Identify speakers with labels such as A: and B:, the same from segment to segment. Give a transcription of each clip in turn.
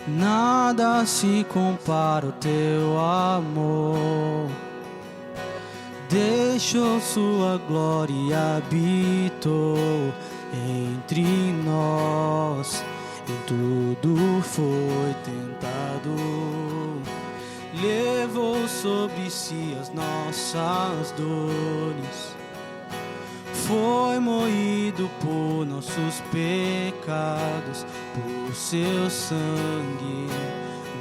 A: nada se compara ao teu amor. Deixou sua glória e habitou entre nós. Em tudo foi tentado, levou sobre si as nossas dores. Foi moído por nossos pecados, por seu sangue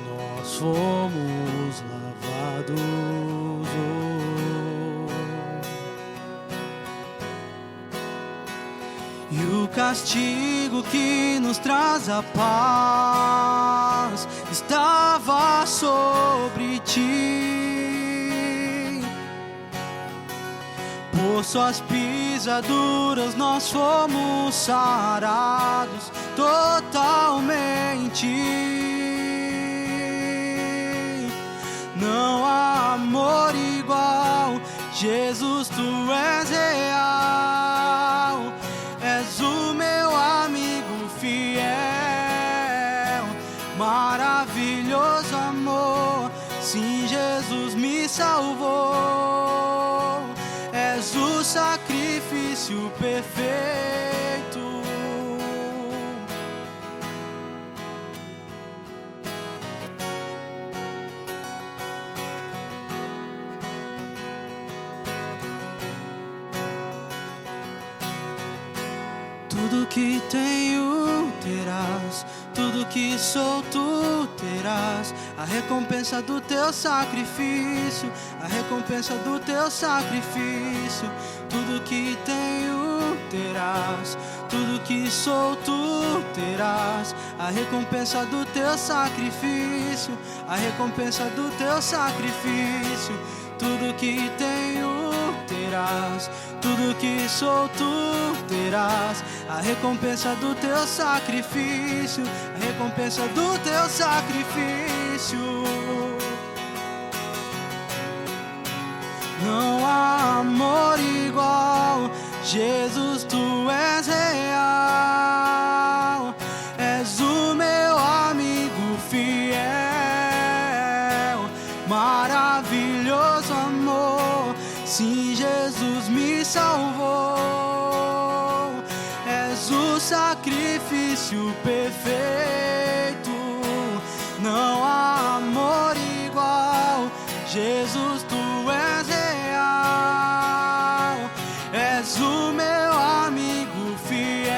A: nós fomos lavados. E o castigo que nos traz a paz estava sobre ti. Por suas pisaduras nós fomos sarados totalmente. Não há amor igual, Jesus, tu és real. És o meu amigo fiel, maravilhoso amor. Sim, Jesus me salvou. És o sacrifício perfeito. Tudo que tenho terás, tudo que sou tu terás. A recompensa do teu sacrifício, a recompensa do teu sacrifício. Tudo que tenho terás, tudo que sou tu terás. A recompensa do teu sacrifício, a recompensa do teu sacrifício. Tudo que tenho terás, tudo que sou tu terás. A recompensa do teu sacrifício, a recompensa do teu sacrifício. Não há amor igual, Jesus, tu és real. És o meu amigo fiel, maravilhoso amor. Sim, Jesus me salvou. És o sacrifício perfeito. Não há amor igual, Jesus, tu és real. És o meu amigo fiel,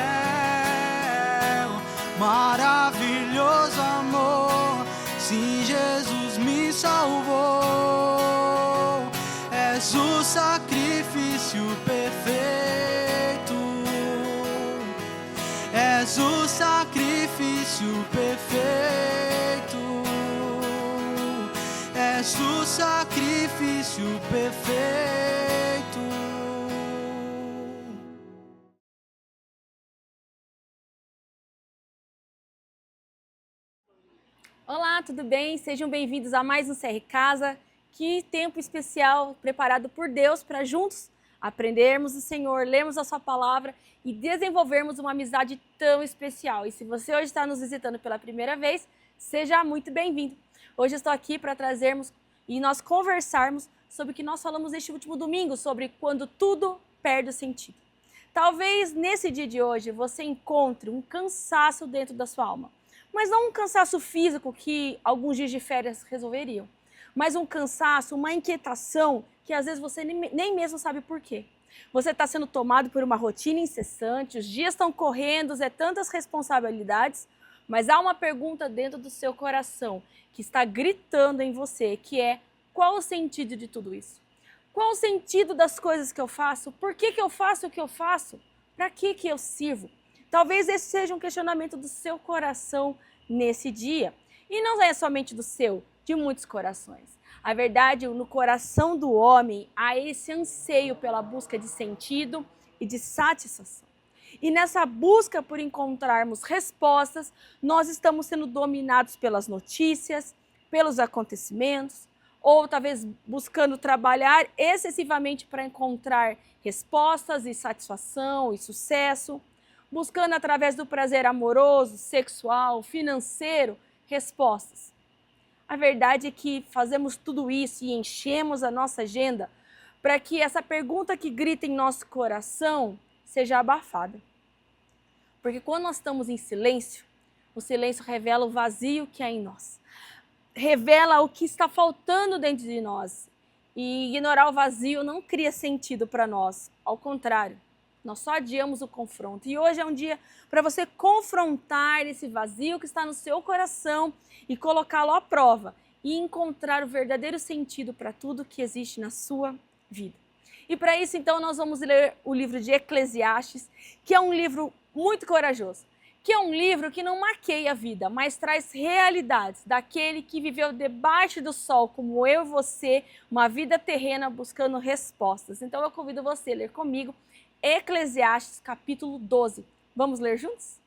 A: maravilhoso amor. Sim, Jesus me salvou. És o sacrifício perfeito. És o sacrifício perfeito. És o sacrifício perfeito.
B: Olá, tudo bem? Sejam bem-vindos a mais um CR Casa. Que tempo especial preparado por Deus para juntos aprendermos o Senhor, lermos a sua palavra e desenvolvermos uma amizade tão especial. E se você hoje está nos visitando pela primeira vez, seja muito bem-vindo. Hoje eu estou aqui para trazermos e nós conversarmos sobre o que nós falamos neste último domingo, sobre quando tudo perde o sentido. Talvez nesse dia de hoje você encontre um cansaço dentro da sua alma, mas não um cansaço físico que alguns dias de férias resolveriam, mas um cansaço, uma inquietação que às vezes você nem mesmo sabe por quê. Você está sendo tomado por uma rotina incessante, os dias estão correndo, é tantas responsabilidades, mas há uma pergunta dentro do seu coração que está gritando em você, que é: qual o sentido de tudo isso? Qual o sentido das coisas que eu faço? Por que eu faço o que eu faço? Para que eu sirvo? Talvez esse seja um questionamento do seu coração nesse dia. E não é somente do seu, de muitos corações. A verdade, no coração do homem há esse anseio pela busca de sentido e de satisfação. E nessa busca por encontrarmos respostas, nós estamos sendo dominados pelas notícias, pelos acontecimentos, ou talvez buscando trabalhar excessivamente para encontrar respostas e satisfação e sucesso, buscando através do prazer amoroso, sexual, financeiro, respostas. A verdade é que fazemos tudo isso e enchemos a nossa agenda para que essa pergunta que grita em nosso coração seja abafada. Porque quando nós estamos em silêncio, o silêncio revela o vazio que há em nós. Revela o que está faltando dentro de nós. E ignorar o vazio não cria sentido para nós. Ao contrário, nós só adiamos o confronto. E hoje é um dia para você confrontar esse vazio que está no seu coração e colocá-lo à prova e encontrar o verdadeiro sentido para tudo que existe na sua vida. E para isso, então, nós vamos ler o livro de Eclesiastes, que é um livro muito corajoso, que é um livro que não maqueia a vida, mas traz realidades daquele que viveu debaixo do sol, como eu e você, uma vida terrena buscando respostas. Então eu convido você a ler comigo Eclesiastes capítulo 12. Vamos ler juntos?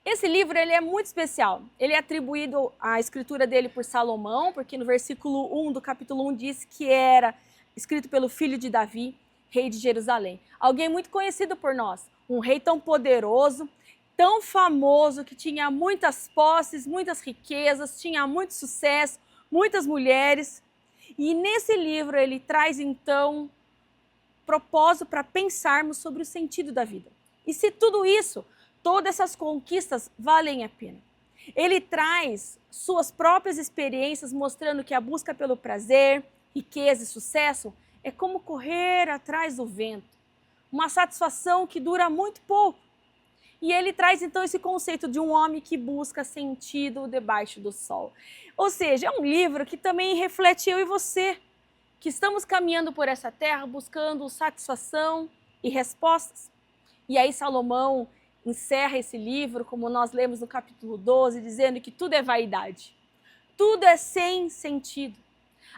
B: Esse livro ele é muito especial. Ele é atribuído à escritura dele por Salomão, porque no versículo 1 do capítulo 1 diz que era escrito pelo filho de Davi, rei de Jerusalém. Alguém muito conhecido por nós, um rei tão poderoso, tão famoso, que tinha muitas posses, muitas riquezas, tinha muito sucesso, muitas mulheres. E nesse livro ele traz então propósito para pensarmos sobre o sentido da vida. E se tudo isso, todas essas conquistas valem a pena. Ele traz suas próprias experiências mostrando que a busca pelo prazer, riqueza e sucesso é como correr atrás do vento, uma satisfação que dura muito pouco. E ele traz então esse conceito de um homem que busca sentido debaixo do sol. Ou seja, é um livro que também reflete eu e você, que estamos caminhando por essa terra buscando satisfação e respostas. E aí Salomão encerra esse livro, como nós lemos no capítulo 12, dizendo que tudo é vaidade, tudo é sem sentido.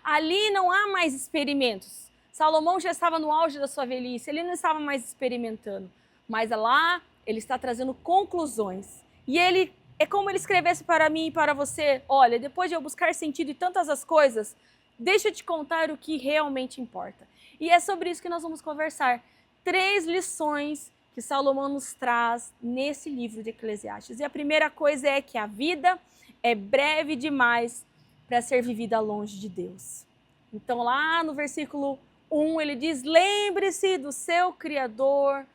B: Ali não há mais experimentos. Salomão já estava no auge da sua velhice, ele não estava mais experimentando, mas lá ele está trazendo conclusões. E ele é como ele escrevesse para mim e para você: olha, depois de eu buscar sentido em tantas as coisas, deixa eu te contar o que realmente importa. E é sobre isso que nós vamos conversar. 3 lições que Salomão nos traz nesse livro de Eclesiastes. E a primeira coisa é que a vida é breve demais para ser vivida longe de Deus. Então lá no versículo 1 ele diz: lembre-se do seu Criador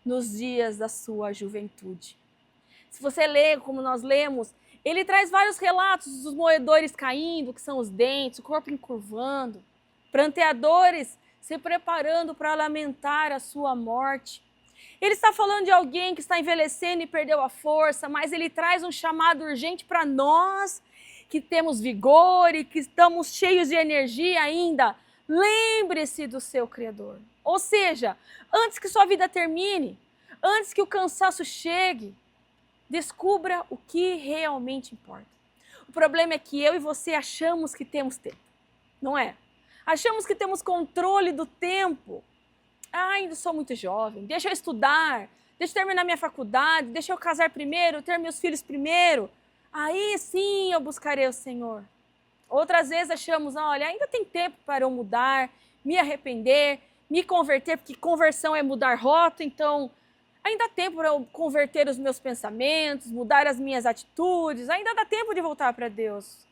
B: nos dias da sua juventude. Se você lê como nós lemos, ele traz vários relatos dos moedores caindo, que são os dentes, o corpo encurvando, pranteadores se preparando para lamentar a sua morte. Ele está falando de alguém que está envelhecendo e perdeu a força, mas ele traz um chamado urgente para nós que temos vigor e que estamos cheios de energia ainda. Lembre-se do seu Criador. Ou seja, antes que sua vida termine, antes que o cansaço chegue, descubra o que realmente importa. O problema é que eu e você achamos que temos tempo, não é? Achamos que temos controle do tempo. Ainda sou muito jovem, deixa eu estudar, deixa eu terminar minha faculdade, deixa eu casar primeiro, ter meus filhos primeiro. Aí sim eu buscarei o Senhor. Outras vezes achamos, olha, ainda tem tempo para eu mudar, me arrepender, me converter, porque conversão é mudar rota, então ainda há tempo para eu converter os meus pensamentos, mudar as minhas atitudes, ainda dá tempo de voltar para Deus.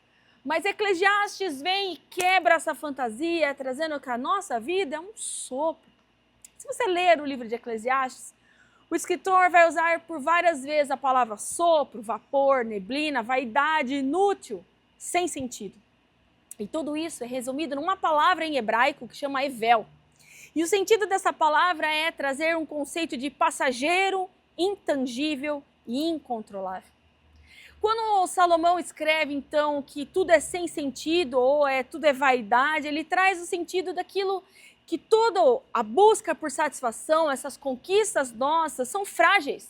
B: Mas Eclesiastes vem e quebra essa fantasia, trazendo que a nossa vida é um sopro. Se você ler o livro de Eclesiastes, o escritor vai usar por várias vezes a palavra sopro, vapor, neblina, vaidade, inútil, sem sentido. E tudo isso é resumido numa palavra em hebraico que chama evel. E o sentido dessa palavra é trazer um conceito de passageiro, intangível e incontrolável. Quando Salomão escreve, então, que tudo é sem sentido ou tudo é vaidade, ele traz o sentido daquilo que toda a busca por satisfação, essas conquistas nossas, são frágeis,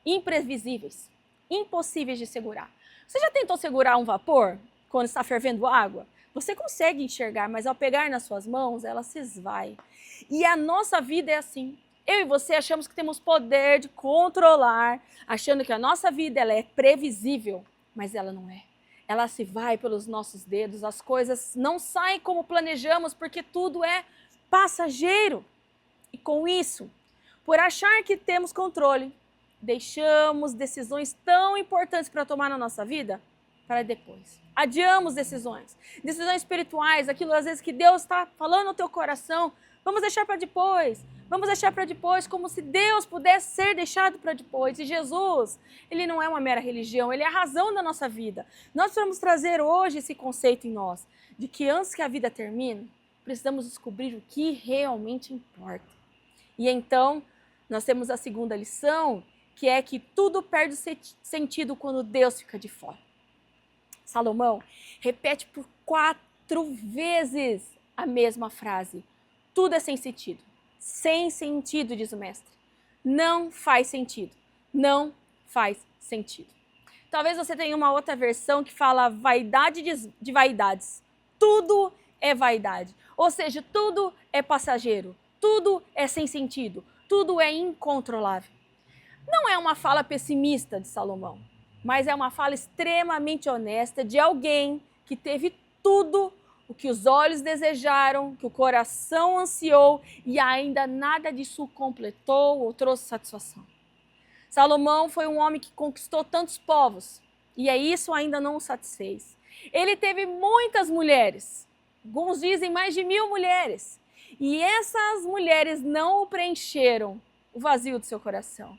B: imprevisíveis, impossíveis de segurar. Você já tentou segurar um vapor quando está fervendo água? Você consegue enxergar, mas ao pegar nas suas mãos, ela se esvai. E a nossa vida é assim. Eu e você achamos que temos poder de controlar, achando que a nossa vida ela é previsível, mas ela não é. Ela se vai pelos nossos dedos, as coisas não saem como planejamos, porque tudo é passageiro. E com isso, Por achar que temos controle, deixamos decisões tão importantes para tomar na nossa vida para depois. Adiamos decisões espirituais, aquilo às vezes que Deus está falando no teu coração, vamos deixar para depois. Vamos deixar para depois, como se Deus pudesse ser deixado para depois. E Jesus, ele não é uma mera religião, ele é a razão da nossa vida. Nós vamos trazer hoje esse conceito em nós, de que antes que a vida termine, precisamos descobrir o que realmente importa. E então, nós temos a segunda lição, que é que tudo perde sentido quando Deus fica de fora. Salomão repete por 4 vezes a mesma frase. Tudo é sem sentido. Sem sentido, diz o mestre. Não faz sentido. Não faz sentido. Talvez você tenha uma outra versão que fala vaidade de vaidades. Tudo é vaidade. Ou seja, tudo é passageiro. Tudo é sem sentido. Tudo é incontrolável. Não é uma fala pessimista de Salomão, mas é uma fala extremamente honesta de alguém que teve tudo o que os olhos desejaram, que o coração ansiou e ainda nada disso completou ou trouxe satisfação. Salomão foi um homem que conquistou tantos povos e isso ainda não o satisfez. Ele teve muitas mulheres, alguns dizem mais de 1000 mulheres, e essas mulheres não o preencheram o vazio do seu coração.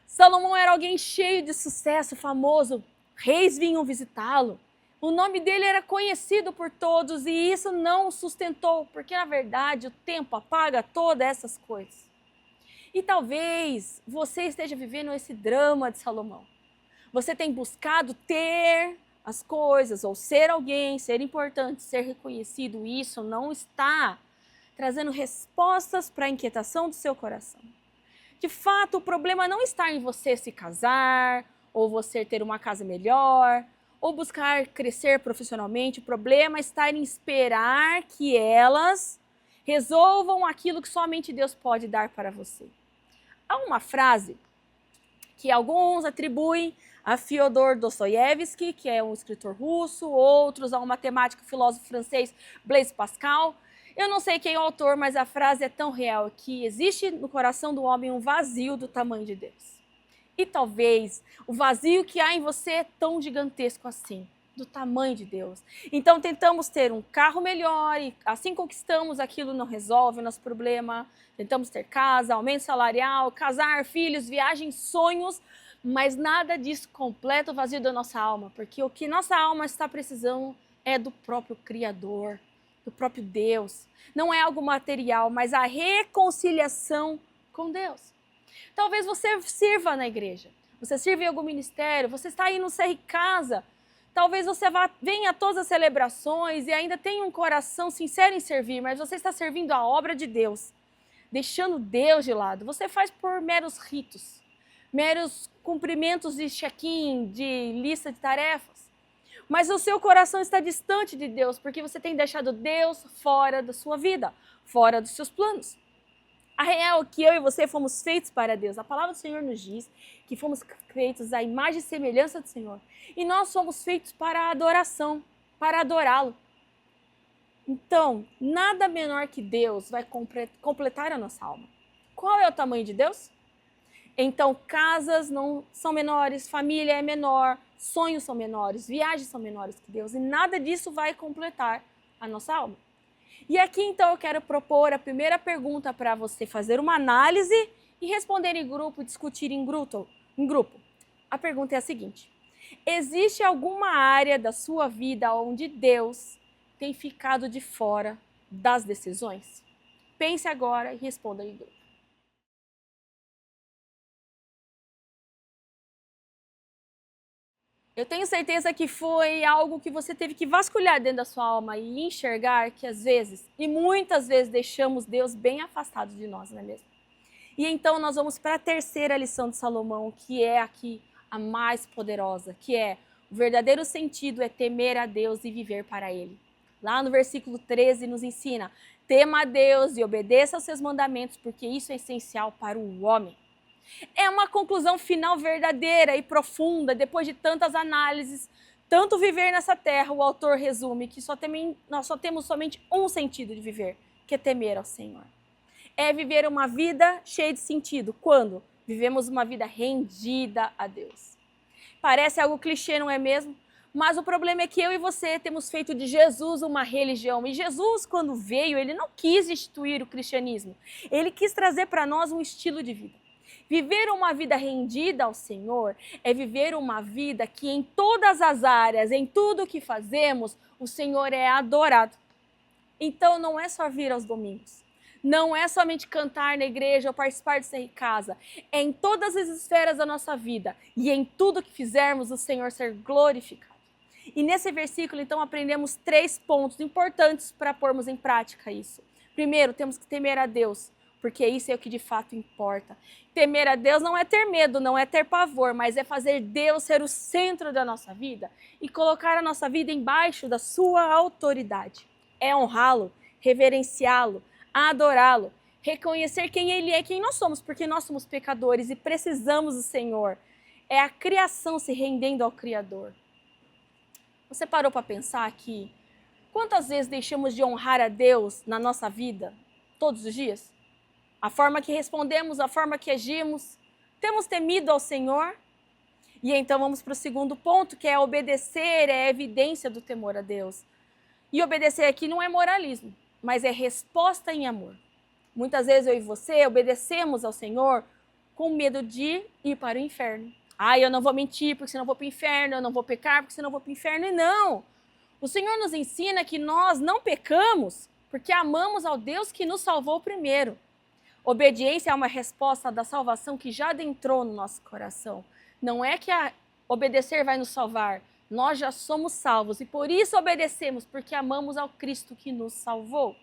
B: Salomão era alguém cheio de sucesso, famoso, reis vinham visitá-lo. O nome dele era conhecido por todos e isso não o sustentou, porque na verdade o tempo apaga todas essas coisas. E talvez você esteja vivendo esse drama de Salomão. Você tem buscado ter as coisas, ou ser alguém, ser importante, ser reconhecido, e isso não está trazendo respostas para a inquietação do seu coração. De fato, o problema não está em você se casar, ou você ter uma casa melhor, ou buscar crescer profissionalmente. O problema está em esperar que elas resolvam aquilo que somente Deus pode dar para você. Há uma frase que alguns atribuem a Fyodor Dostoiévski, que é um escritor russo, outros a um matemático e filósofo francês, Blaise Pascal. Eu não sei quem é o autor, mas a frase é tão real que existe no coração do homem um vazio do tamanho de Deus. E talvez o vazio que há em você é tão gigantesco assim, do tamanho de Deus. Então tentamos ter um carro melhor e assim conquistamos, aquilo não resolve o nosso problema. Tentamos ter casa, aumento salarial, casar, filhos, viagens, sonhos, mas nada disso completa o vazio da nossa alma, porque o que nossa alma está precisando é do próprio Criador, do próprio Deus. Não é algo material, mas a reconciliação com Deus. Talvez você sirva na igreja, você sirva em algum ministério, você está aí no CR Casa, talvez você venha a todas as celebrações e ainda tenha um coração sincero em servir, mas você está servindo a obra de Deus, deixando Deus de lado. Você faz por meros ritos, meros cumprimentos de check-in, de lista de tarefas, mas o seu coração está distante de Deus, porque você tem deixado Deus fora da sua vida, fora dos seus planos. A real é que eu e você fomos feitos para Deus. A palavra do Senhor nos diz que fomos feitos à imagem e semelhança do Senhor. E nós somos feitos para a adoração, para adorá-lo. Então, nada menor que Deus vai completar a nossa alma. Qual é o tamanho de Deus? Então, casas não são menores, família é menor, sonhos são menores, viagens são menores que Deus. E nada disso vai completar a nossa alma. E aqui, então, eu quero propor a primeira pergunta para você fazer uma análise e responder em grupo, discutir em grupo. A pergunta é a seguinte: existe alguma área da sua vida onde Deus tem ficado de fora das decisões? Pense agora e responda em grupo. Eu tenho certeza que foi algo que você teve que vasculhar dentro da sua alma e enxergar que às vezes, e muitas vezes, deixamos Deus bem afastado de nós, não é mesmo? E então nós vamos para a terceira lição de Salomão, que é aqui a mais poderosa, que é: o verdadeiro sentido é temer a Deus e viver para Ele. Lá no versículo 13 nos ensina: tema a Deus e obedeça aos seus mandamentos, porque isso é essencial para o homem. É uma conclusão final verdadeira e profunda, depois de tantas análises, tanto viver nessa terra. O autor resume que nós só temos somente um sentido de viver, que é temer ao Senhor. é viver uma vida cheia de sentido. Quando? Vivemos uma vida rendida a Deus. Parece algo clichê, não é mesmo? Mas o problema é que eu e você temos feito de Jesus uma religião. E Jesus, quando veio, ele não quis instituir o cristianismo. Ele quis trazer para nós um estilo de vida. Viver uma vida rendida ao Senhor é viver uma vida que em todas as áreas, em tudo que fazemos, o Senhor é adorado. Então não é só vir aos domingos. Não é somente cantar na igreja ou participar de ser casa. É em todas as esferas da nossa vida e em tudo que fizermos o Senhor ser glorificado. E nesse versículo, então, aprendemos 3 pontos importantes para pormos em prática isso. Primeiro, temos que temer a Deus, porque isso é o que de fato importa. Temer a Deus não é ter medo, não é ter pavor, mas é fazer Deus ser o centro da nossa vida e colocar a nossa vida embaixo da sua autoridade. É honrá-lo, reverenciá-lo, adorá-lo, reconhecer quem Ele é, quem nós somos, porque nós somos pecadores e precisamos do Senhor. É a criação se rendendo ao Criador. Você parou para pensar que quantas vezes deixamos de honrar a Deus na nossa vida, todos os dias? A forma que respondemos, a forma que agimos, temos temido ao Senhor? E então vamos para o segundo ponto, que é obedecer, é a evidência do temor a Deus. E obedecer aqui não é moralismo, mas é resposta em amor. Muitas vezes eu e você obedecemos ao Senhor com medo de ir para o inferno. Eu não vou mentir porque senão eu vou para o inferno, eu não vou pecar porque senão eu vou para o inferno. E não! O Senhor nos ensina que nós não pecamos porque amamos ao Deus que nos salvou primeiro. Obediência é uma resposta da salvação que já adentrou no nosso coração. Não é que obedecer vai nos salvar. Nós já somos salvos e por isso obedecemos, porque amamos ao Cristo que nos salvou.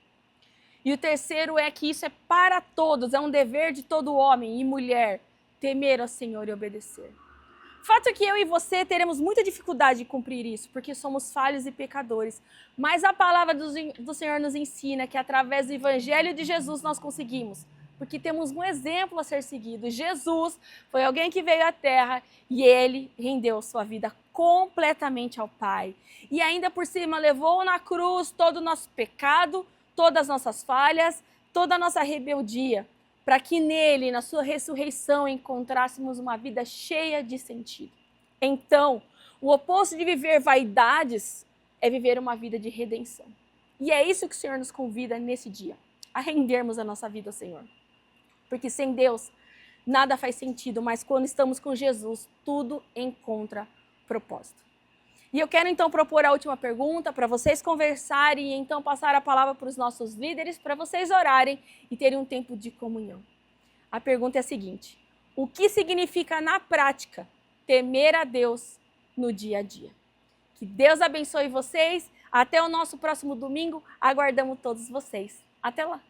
B: E o terceiro é que isso é para todos, é um dever de todo homem e mulher, temer ao Senhor e obedecer. Fato é que eu e você teremos muita dificuldade de cumprir isso, porque somos falhos e pecadores. Mas a palavra do Senhor nos ensina que através do Evangelho de Jesus nós conseguimos. Porque temos um exemplo a ser seguido. Jesus foi alguém que veio à Terra e ele rendeu sua vida completamente ao Pai. E ainda por cima levou na cruz todo o nosso pecado, todas as nossas falhas, toda a nossa rebeldia, para que nele, na sua ressurreição, encontrássemos uma vida cheia de sentido. Então, o oposto de viver vaidades é viver uma vida de redenção. E é isso que o Senhor nos convida nesse dia, a rendermos a nossa vida ao Senhor. Porque sem Deus, nada faz sentido, mas quando estamos com Jesus, tudo encontra propósito. E eu quero então propor a última pergunta para vocês conversarem e então passar a palavra para os nossos líderes, para vocês orarem e terem um tempo de comunhão. A pergunta é a seguinte: o que significa na prática temer a Deus no dia a dia? Que Deus abençoe vocês. Até o nosso próximo domingo. Aguardamos todos vocês. Até lá!